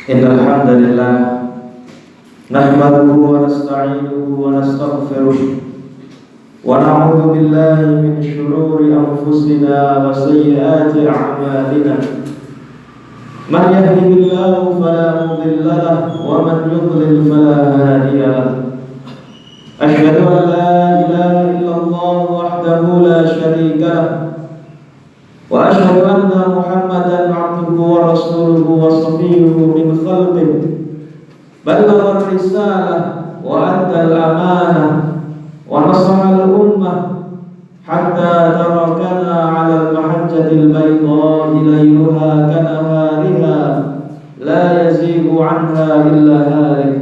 Innal hamdalillah nahmaduhu wa nasta'inuhu wa nastaghfiruh wa na'udzu billahi min shururi anfusina wa sayyiati a'malina. Man yahdihillahu fala mudilla lahu wa man yudlil fala hadiya lahu. Asyhadu an la ilaha illallah wahdahu la syarika lahu wa asyhadu anna Muhammadan 'abduhu wa rasuluhu wa safiyyuhu min khalqihi ballagha ar-risalah wa adda al-amanah wa nasaha al-ummah hatta tarakana 'ala al-mahajjati al-bayda'i layluha kanahariha la yazighu 'anha illa halik.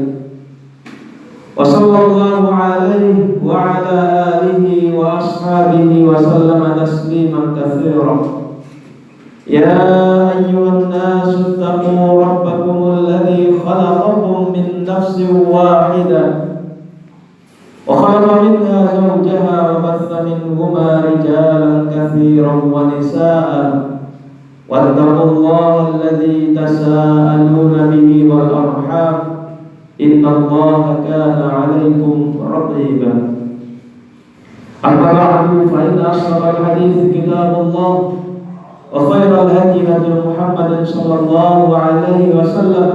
Wa sallallahu alaihi wa ala alihi wa ashabihi wa sallama tasliman katsiran. Ya ayyuhan nasu ittaqu rabbakum alladhi khalaqakum min nafsin wahidah wa khalaqa minha zawjaha wa batha minhuma rijalan katsiran wa nisaa wattaqullaha alladhi tasaaluna bihi wal arham innallaha kana 'alaykum raqiba. Amma ba'du fa inna ashrafal hadithi kitabullah wa khairal hadi hadi Muhammadin sallallahu alaihi wasallam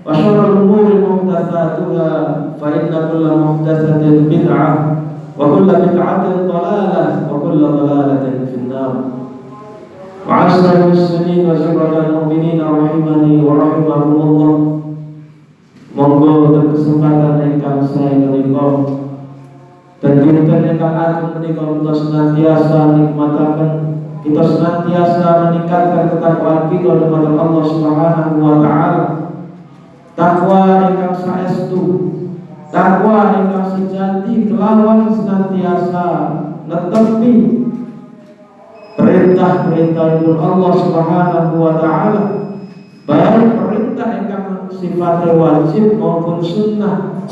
wa syarrul umuri muhdatsatuha fa inna kulla muhdatsatin bid'ah wa kulla bid'atin dhalalah wa kulla dhalalatin fin-nar. Ma'asyiral muslimin wa sirral mu'minin rahimani wa rahimakumullah. Monggo berkesempatan ingkang saya menika dan dinten ingkang agung menika kita senantiasa nikmataken, kita senantiasa meningkatkan ketakwaan kita kepada Allah Subhanahu wa taala. Takwa ingkang saestu, takwa ingkang sejati kelawan senantiasa netepi perintah-perintah Allah Subhanahu wa taala, baik perintah ingkang sifatnya wajib maupun sunnah,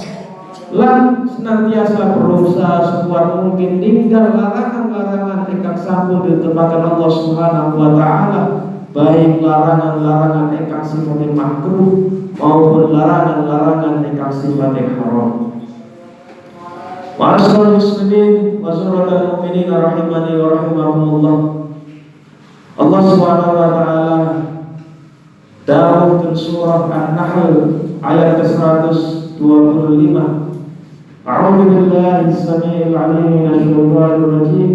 lan senantiasa berusaha sekuat mungkin tinggal larangan-larangan ingkang sampun ditepakan Allah Subhanahu wa taala, baik larangan-larangan ingkang sifatnya makruh maupun larangan-larangan ingkang sifatnya haram. Ma'asyiral muslimin wa sirral mu'minin rahimani wa rahimakumullah. Allah Subhanahu wa taala dalam surah An-Nahl ayat ke-125. A'udzu billahi as-sami'il 'alim minasy syaithanir rajim.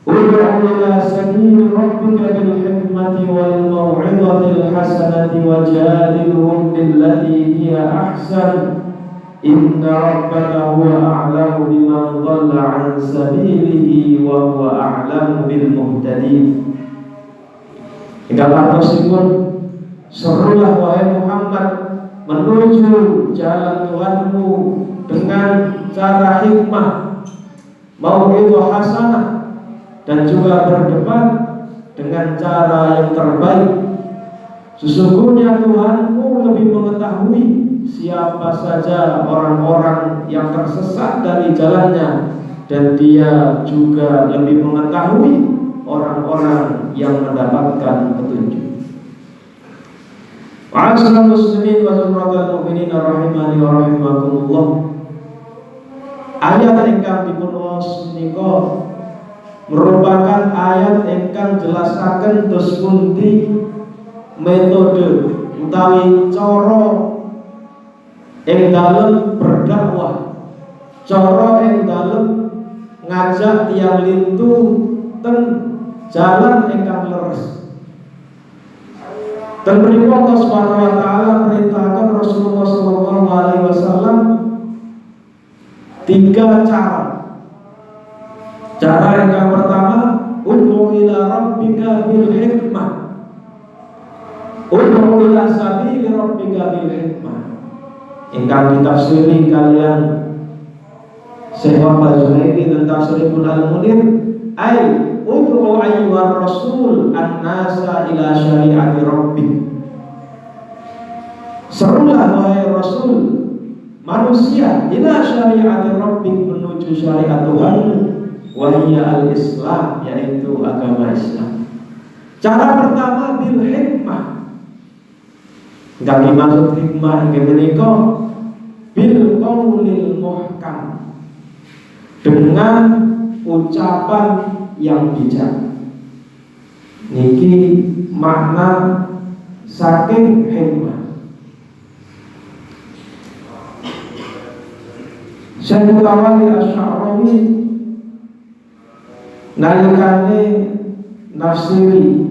Ud'u ila sabili rabbika bil hikmati wal mau'izatil hasanati wajadilhum billati hiya ahsan. Inna rabbaka huwa a'lamu biman dhalla 'an sabilihi wa huwa a'lamu bil muhtadin. Hingga tersebut, serulah wahai Muhammad menuju jalan Tuhanmu dengan cara hikmah, mau'izah hasanah, dan juga berdebat dengan cara yang terbaik. Sesungguhnya Tuhanmu lebih mengetahui siapa saja orang-orang yang tersesat dari jalannya, dan Dia juga lebih mengetahui orang-orang yang mendapatkan petunjuk. Ma'asyiral muslimin wa sirral mu'minin rahimani wa rahimakumullah. Ayat ingkang dipunwaos menika merupakan ayat ingkang jelasaken dos pundi metode utawi cara ing dalem berdakwah, cara ing dalem ngajak tiyang lintu ten jalan ingkang leres. Dan berikut Allah Subhanahu wa taala perintahkan Rasulullah sallallahu alaihi wasallam 3 cara. Cara yang pertama, ud'u ila rabbika bil hikmah. Ud'u ila sabili rabbika bil hikmah. Ingkang ditafsiri kalian Syekh Muhammad Zuhairi dan Tafsirul Al-Munir, ai ud'u ayyuhar rasul an-nasa ila syari'ati rabbik. Serulah wahai Rasul manusia ila syari'ati rabbik, menuju syariat Tuhanmu, wahiyya al-Islam, yaitu agama Islam. Cara pertama bil hikmah, Ingkang dimaksud hikmah inggih menika bil qaulil muhkam, dengan ucapan yang bijak. Niki makna saking hikmah. Syekh Mutawalli Asy-Sya'rawi nalikane nafsiri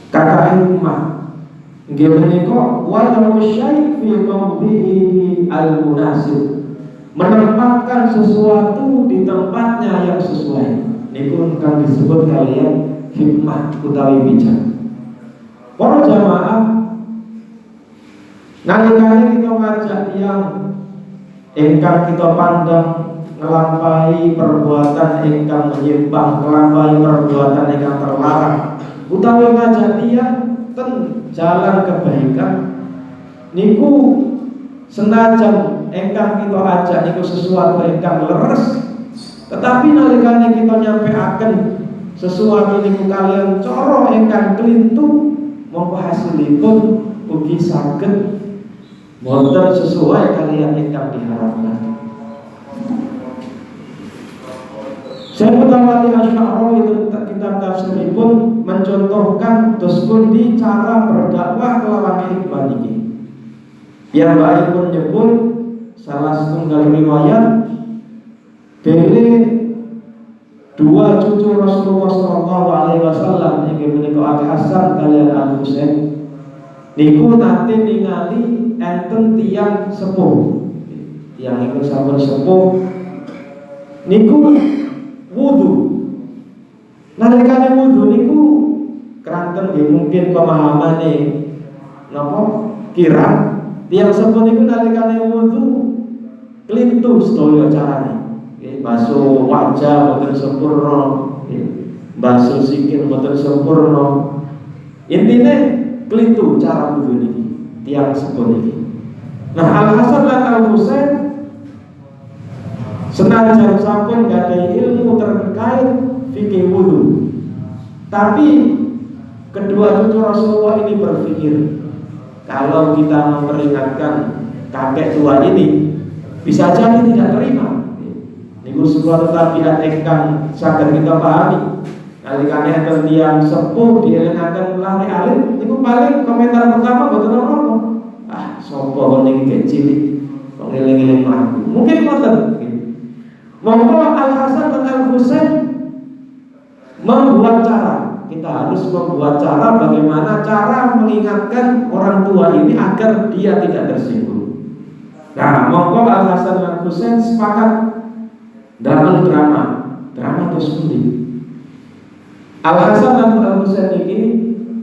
kata hikmah nggih menika walau syai' fi mawdhihi al-munasib, menempatkan sesuatu di tempatnya yang sesuai. Niku kan disebut kalian hikmah utawi bijak. Para jamaah, nalikane kita ngajak yang ingkang kita pandang ngelampahi perbuatan ingkang menyimpang, ngelampahi perbuatan ingkang terlarang, utawi ngajak dia ten jalan kebaikan, niku senajan ingkang kita ajak niku sesuatu ingkang leres, tetapi nalikane kita nyampeaken sesuatu niku kalian cara ingkang klintu, mongko hasilipun ugi saged boten sesuai kalian ingkang diharapkan. Syekh Mutawalli Asy-Sya'rawi itu kitab tafsiripun mencontohkan dos pundi cara berdakwah kelawan hikmah niki. Yang baik pun nyebut salah setunggal riwayat dari dua cucu Rasulullah sallallahu alaihi wasallam inggih menika Al-Hasan kalian Al-Husain niku nate ningali enten tiyang sepuh. Tiyang niku sampun sepuh niku wudu. Nalikane wudu niku keranten nggih mungkin pemahamane napa kirang tiyang sepuh niku nalikane wudu klintu sedaya carane. Basuh wajah boten sempurna, basuh sikil boten sempurna. Intine klintu cara wudu niki tiyang sepuh niki. Nah, Al-Hasan lan Al-Husain senajan sampun gadai ilmu terkait fikih wudu, tapi kedua cucu Rasulullah ini berpikir kalau kita memperingatkan kakek tua ini bisa jadi tidak terima. Niku sebuah tabiat ingkang saged kita pahami. Nalikane enten tiyang sepuh dielingaken lare alim, niku paling komentar pertama boten ono. Ah, sapa kon iki cilik kok ngeling-eling mlaku. Mungkin ngoten. Monggo Al-Hasan dan Al-Husain membuat cara. Kita harus membuat cara bagaimana cara mengingatkan orang tua ini agar dia tidak tersinggung. Nah, monggo Al-Hasan dan Al-Husain sepakat dalam drama terus pundi. Al-Hasan dan Al-Husain ini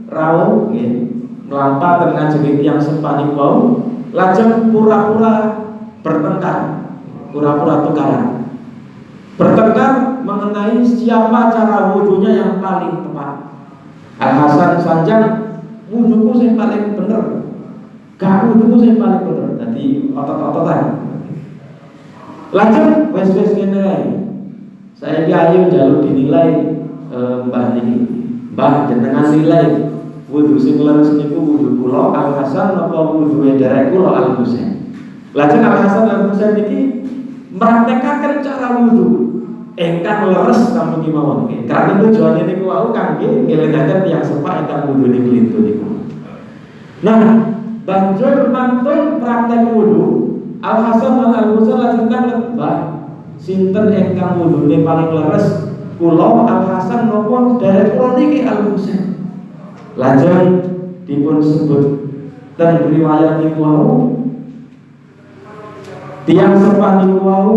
rawuh melampaui ngajeng tiyang sepani wau, lajeng pura-pura bertengkar, pura-pura tukaran. Bertengkar mengenai siapa cara wudunya yang paling tepat. Al-Hasan sanjang wuduku sing paling bener, gak wuduku sing paling bener. Jadi otot-ototan. Lajeng wes ngene ae. Saya ayo njaluk dinilai mbah niki. Mbah jenengan nilai wudu sing leres niku wudu kula Al-Hasan napa wudu derek kula Al-Husain. Lajeng Al-Hasan lan Al-Husain niki meraktekaken cara wudu ingkang leres sampun kemawon. Karena tujuane niku wau kangge ngelingaken tiyang sepak ingkang wudu niku niku. Nah, banjur mantun praktek wudu Al-Hasan lan Al-Husain lajeng tanget, "Mbah, sinten ingkang wudune paling leres? Kula Al-Hasan napa derek kula niki Al-Husain?" Lajeng dipun sebut ten riwayat niku wau tiyang sepah niku wau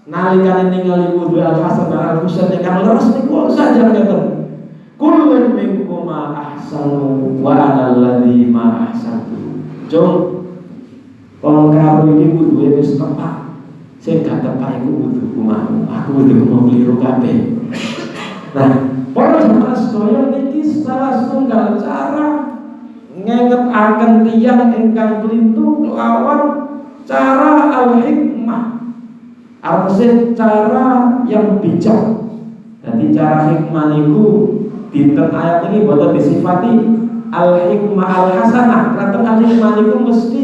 nalikane ningali wudu Al-Hasan dan Al-Husain ingkang leres niku saja ngeten. Kullun minkum ahsanu wa ana alladzi ma ahsantu. Jong kalau karo iki wudu wis tepat. Sing gak tepat iku wudu kumaha. Aku wudu mau keliru kabeh. Nah, para jemaah sedaya niki salah setunggal cara ngengetaken tiyang ingkang klintu kelawan cara al-hikmah. Artinya cara yang bijak. Jadi cara hikmah niku dinten ayat ini boten disifati al-hikmah al-hasanah. Kata al-hikmah itu mesti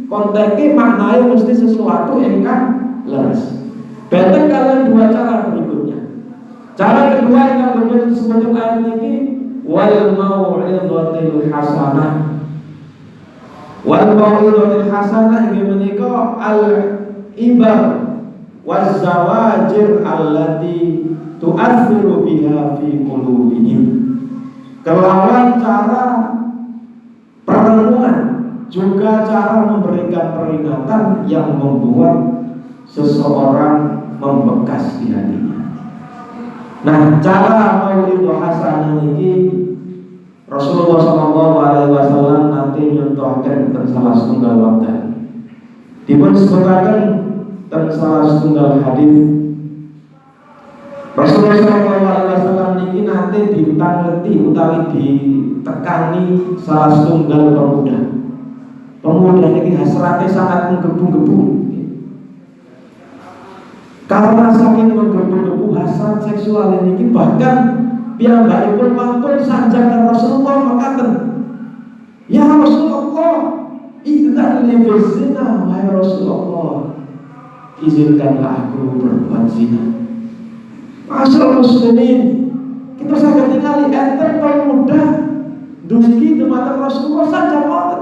konteknya maknanya mesti sesuatu ingkang leres. Benten kalian dua cara berikutnya. Cara kedua yang disebut ayat ini wal mau'izatil hasanah. Wal mau'izatil hasanah iki menika al-ibar waz zawajir allati tu'athiru biha fi qulubihim. Kelawan cara perenungan juga cara memberikan peringatan yang membuat seseorang membekas di hatinya. Nah, cara mau'izah hasanah ini Rasulullah SAW nanti nyontohkan tentang salah setunggal waktu. Dipun sebutkan tentang salah setunggal hadis. Rasulullah SAW ini nanti ditangleti utawi ditekani salah setunggal pemuda. Pemuda ini hasratnya sangat menggebu-gebu. Karena saking menggebu-gebu hasrat seksual ini bahkan piyambakipun mantun sanjang Rasulullah makaten, ya Rasulullah, idzan li bizina, wahai Rasulullah, izinkanlah aku berbuat zina. Masyaallah muslimin, kita saged ningali enten pemuda dugi dumateng Rasulullah sanjang mawon.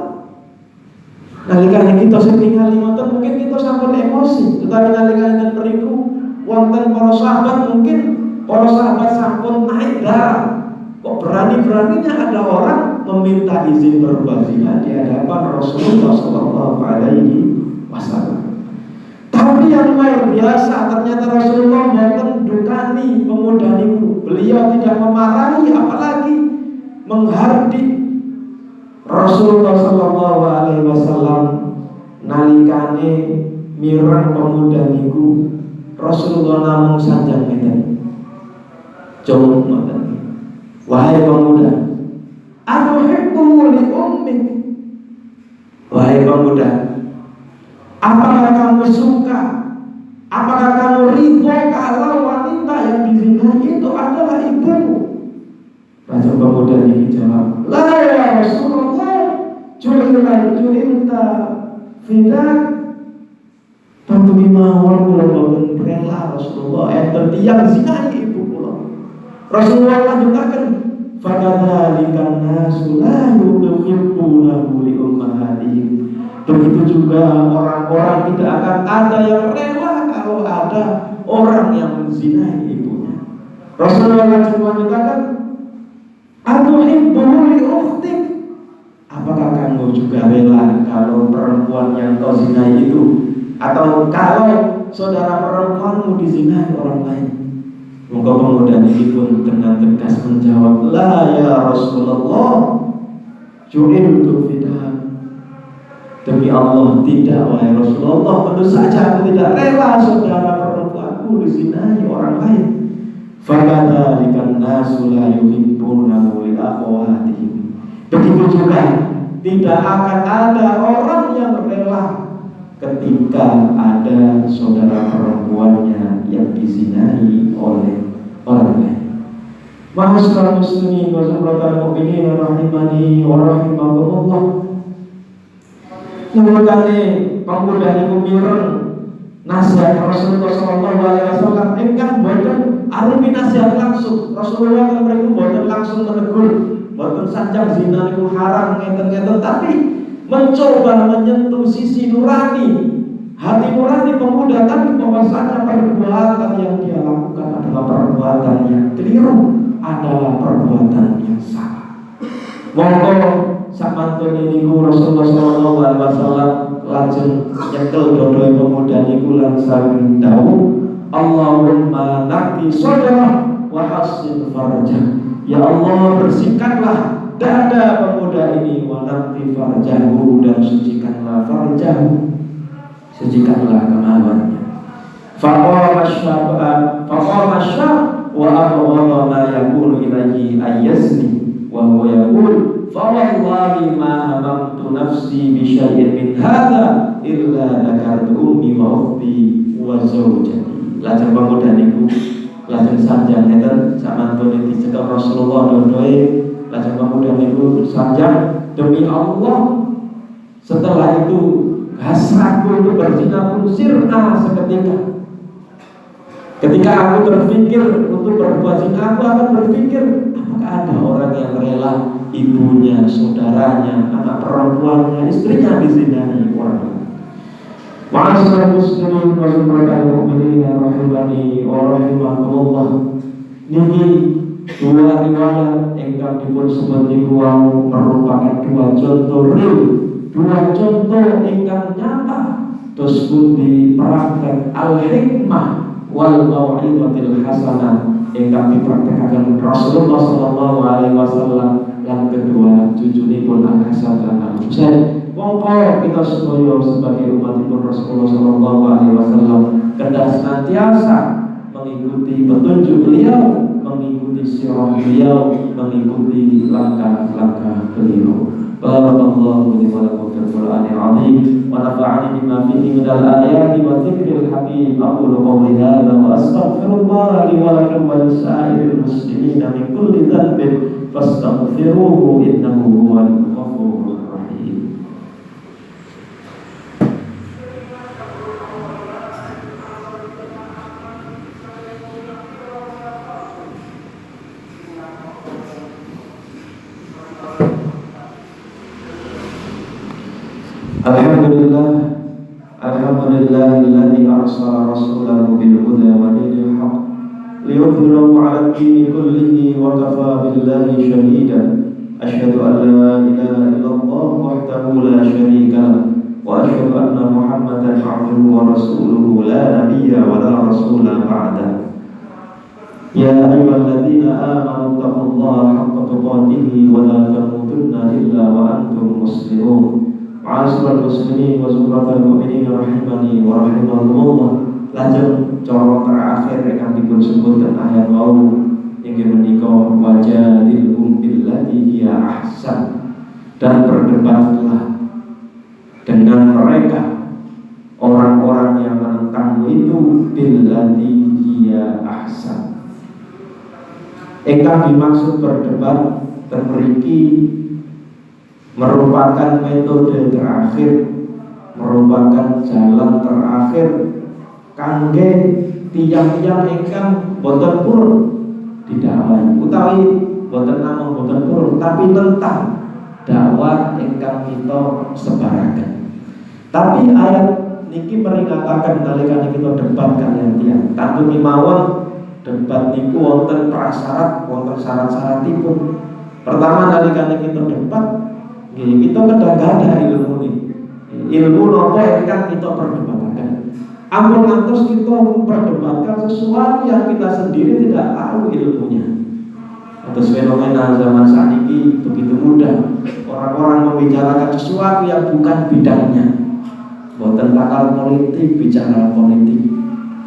Nalika kita sing ningali ngoten mungkin kita sampun emosi, tetapi nalika enten mriku wonten para sahabat mungkin para sahabat sampun naik darah. Kok berani-beraninya ada orang meminta izin berbuat zina di hadapan Rasulullah Sallallahu Alaihi Wasallam. Tapi yang luar biasa ternyata Rasulullah mboten dukani pemuda niku. Beliau tidak memarahi apalagi menghardik. Rasulullah Sallallahu Alaihi Wasallam nalikane mireng pemuda niku Rasulullah namung sanjang ngeten. Jawab ngoten. Wahai pemuda, atuhibbu li ummik. Wahai pemuda, apakah kamu suka? Apakah kamu ridho kalau wanita yang dizinai itu adalah ibumu? Raja pemuda ini jawab, la ya Rasulullah, ju'ilta fidak. Tapi mawon kula boten rela Rasulullah enten tiyang zinai ibu kula. Rasulullah lanjutaken, fakadzalikan nasu la yuhibbuna li ummahatihim. Begitu juga orang-orang tidak akan ada yang rela kalau ada orang yang menzinai ibunya. Rasulullah lanjutaken, atuhibbu li ukhtik. Apakah kamu juga rela kalau perempuan yang kau zinai itu, atau kalau saudara perempuanmu dizinai orang lain? Maka pemuda ini pun dengan tegas menjawab, la ya Rasulullah, ju'iltu fidak. Demi Allah tidak, wahai Rasulullah, tentu saja aku tidak rela saudara perempuanku dizinai orang lain. Fakadzalikan nasu la yuhibbuna li akhawatihim. Begitu juga tidak akan ada orang yang rela ketika ada saudara perempuannya yang dizinai oleh orang lain. Ma'asyiral muslimin wa sahabatal mu'minin rahimani wa rahimakumullah. Mulane pemuda niku mireng nasihat Rasulullah sallallahu alaihi wasallam ingkang boten arupi nasihat langsung. Rasulullah kan mriku boten langsung menegur, boten sanjang zina niku haram ngeten-ngeten, tapi mencoba menyentuh sisi nurani, hati nurani pemuda tadi, bahwasanya perbuatan yang dia lakukan adalah perbuatan yang keliru, adalah perbuatan yang salah. Monggo samantun niku Rasulullah sallallahu alaihi wasallam lajeng nyekel dodoi pemuda niku lan sareng dawuh, Allahumma naqi sadrah wa hassin farjah. Ya Allah, bersihkanlah dada pemuda ini, wa naqi farjahu, dan sucikanlah farjahu, sucikanlah kemaluannya. Faqama syab wa abghadha ma yakunu ilaihi ayyazni wa huwa yaqul fa wallahi ma hamamtu nafsi bi syai'in min hadza illa dzakartu ummi wa ukhti wa zawjati. Lajeng pemuda niku lajeng sanjang ngeten samantune dicekel Rasulullah dodoi, lajeng pemuda niku saja demi Allah. Setelah itu hasratku untuk berzina pun sirna seketika. Ketika aku berpikir untuk berbuat zina, aku akan berpikir, apakah ada orang yang rela ibunya, saudaranya, anak perempuannya, istrinya dizinai orang lain. Ma'asyiral muslimin wa subhanal mu'minin rahimani wa rahimakumullah. Niki dua riwayat ingkang dipun sebut niku merupakan dua contoh real, dua contoh ingkang nyata terus pundi praktek al-hikmah wal mau'izatil hasanah ingkang dipraktekake Rasulullah sallallahu alaihi wasallam yang kedua cucunipun Al-Hasan lan Al-Husain. Monggo kita sedaya sebagai umatipun Rasulullah sallallahu alaihi wasallam kedah senantiasa mengikuti petunjuk beliau, mengikuti sirah beliau, mengikuti langkah-langkah beliau. Barakallahu li wa lakum fil Qur'anil 'azim wa nafa'ani bima fihi minal ayati wa dzikril hakim. Aqulu qawli hadza wa astaghfirullah li wa lakum wa lisa'iril muslimin min kulli dhanbin fastaghfiruhu innahu huwal ghafurur rahim. Alhamdulillahilladzi arsala rasulahu bil huda wa dinil haqq liyudhhirahu 'alad dini kullihi wa kafaa billahi shahida. Asyhadu an la ilaha illallah wahdahu la syarika lahu wa asyhadu anna Muhammadan 'abduhu wa rasuluhu la nabiyya wa la rasula ba'da. Ya ayyuhalladzina amanu taqullaha haqqa tuqatih wa la tamutunna illa wa antum muslimun. Ma'asyiral muslimin wa zumratal mu'minin rahimani wa rahimakumullah. Lajeng cara terakhir ingkang dipun sebutkan ayat wau inggih menika wajadilhum billati hiya ahsan, dan berdebatlah dengan mereka orang-orang yang menentangmu itu billati hiya ahsan. Ingkang dimaksud berdebat termriki merupakan metode terakhir, merupakan jalan terakhir kangge tiyang-tiyang ingkang boten purun didakwahi utawi boten namung boten purun tapi tentang dakwah ingkang kita sebaraken. Tapi ayat niki meringataken nalika kita debat kalian tiyang tantu mawon debat niku wonten prasyarat, wonten syarat-syaratipun. Pertama nalika kita debat kita kadang-kadang ada ilmu ini, ilmu nopo yang kita perdebatkan. Ampun ngantos kita memperdebatkan sesuatu yang kita sendiri tidak tahu ilmunya. Atas fenomena zaman saat ini begitu mudah orang-orang membicarakan sesuatu yang bukan bidangnya. Boten pakar politik bicara politik,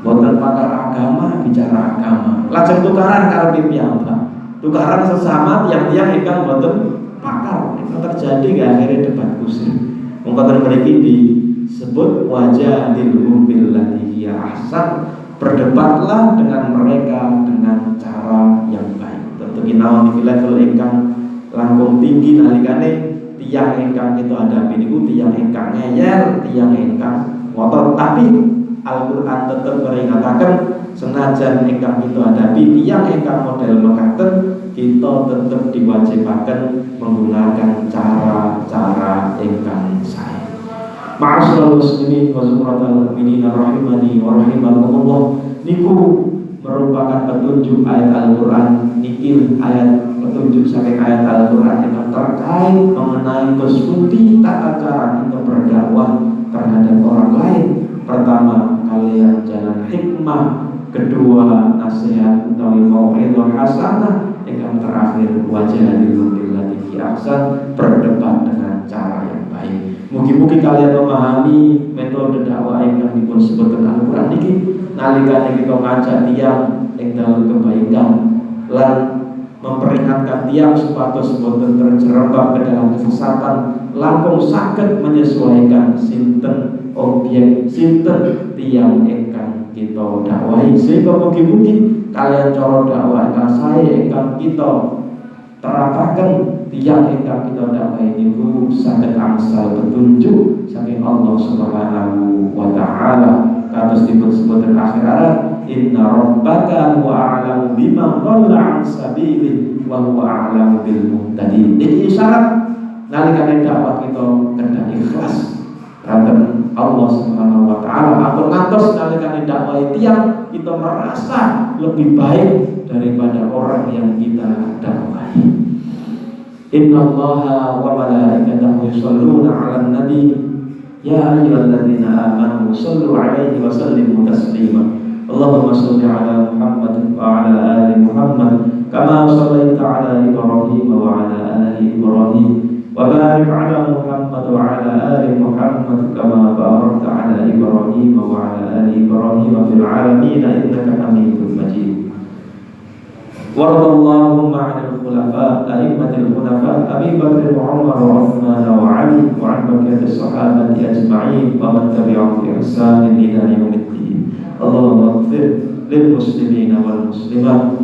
boten pakar agama bicara agama. Lajeng tukaran karo piyambak, tukaran sesama yang ingkang boten pakar. Terjadi gak akhirnya debat kusir. Mengkoten mriki disebut wajadilhum billati hiya ahsan, berdebatlah dengan mereka dengan cara yang baik. Tentu kinaon iki level ingkang langkung tinggi nalikane tiyang ingkang kita hadapi niku tiyang ingkang ngeyel, tiyang ingkang ngotot. Tapi Al-Qur'an tetap meringatkan senajan ingkang kita hadapi tiyang ingkang model mekaten, kita tetap diwajibkan menggunakan cara-cara ingkang sae. Ma'asyiral muslimin wa zumratal mu'minin rahimani wa rahimakumullah. Niku merupakan petunjuk ayat Al-Qur'an niki ayat petunjuk saking ayat Al-Qur'an yang terkait mengenai kesuti tata cara kita berdakwah terhadap orang lain. Pertama, kalian jalan hikmah. Kedua, nasihat utawi mau'izah hasanah. Yang terakhir, wajadilhum billati hiya ahsan, berdebat dengan cara yang baik. Mugi-mugi kalian memahami metode dakwah yang dipun sebutkan Al-Qur'an niki nalika kita ngajak tiyang ing dalem kebaikan lan memperingatkan tiyang supados boten terjerembab ke dalam kesesatan, langkung saged menyesuaikan sinten objek, sinten tiyang ingkang kita dakwahi, sehingga mugi-mugi kalian cara dakwah ingkang sae ingkang kita teratakan tiang ingkang kita dakwahi niku saged angsal petunjuk saking Allah Subhanahu wa taala. Kados disebut akhirat, inna rabbaka huwa a'lamu biman dhalla 'an sabilihi wa huwa a'lamu bil muhtadin. Iki isyarat nalikane dakwah kita kedah ikhlas ranten Allah Subhanahu wa taala. Ampun ngantos nalikane dakwah tiang kita merasa lebih baik daripada orang yang kita dakwahi. Innallaha wa malaikatahu yusholluna 'alan nabi ya ayyuhalladzina amanu shallu 'alaihi wa sallimu taslima. Allahumma shalli 'ala Muhammad wa 'ala ali Muhammad kama shallaita 'ala Ibrahim wa 'ala ali Ibrahim wa barik 'ala Muhammad wa 'ala ali Muhammad kama barakta 'ala Ibrahim wa 'ala ali Ibrahim fil 'alamin innaka Hamidum Majid. Warḍallahumma 'anil khulafa a'immatil khulafa Abi Bakr wa Umar wa Uthman wa 'Ali wa 'an baqiyatis sahabati ajma'in wa man tabi'ahum bi ihsanin ila yaumiddin. Allahumma ighfir lil muslimina wal muslimat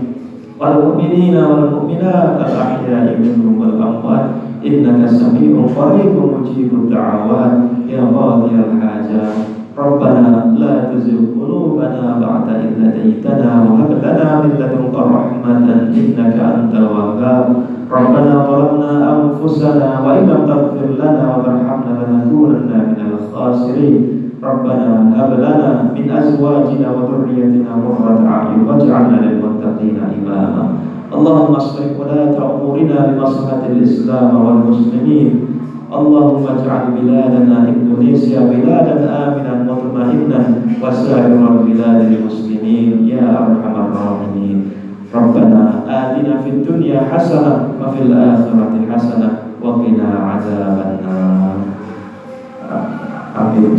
wal mu'minina wal mu'minat al ahya'i minhum wal amwat innaka sami'un qaribun mujibud da'awat ya qadiyal hajat. Rabbana la tuzigh qulubana ba'da idh hadaytana wa hab lana min ladunka rahmatan innaka antal wahhab. Rabbana zalamna anfusana wa in lam taghfir lana wa tarhamna lanakunanna minal khasirin. Rabbana hab lana min azwajina wa dhurriyyatina qurrata a'yun waj'alna lil muttaqina imama. Allahumma aslih ulata umurina li maslahatil Islam wal muslimin. Allahumma ij'al biladana Indonesia biladan aminan mutma'innan wa sa'irul biladil muslimin ya arhamar rahimin. Rabbana atina fid dunya hasanah wa fil akhirati hasanah wa qina adzabannar. Amin.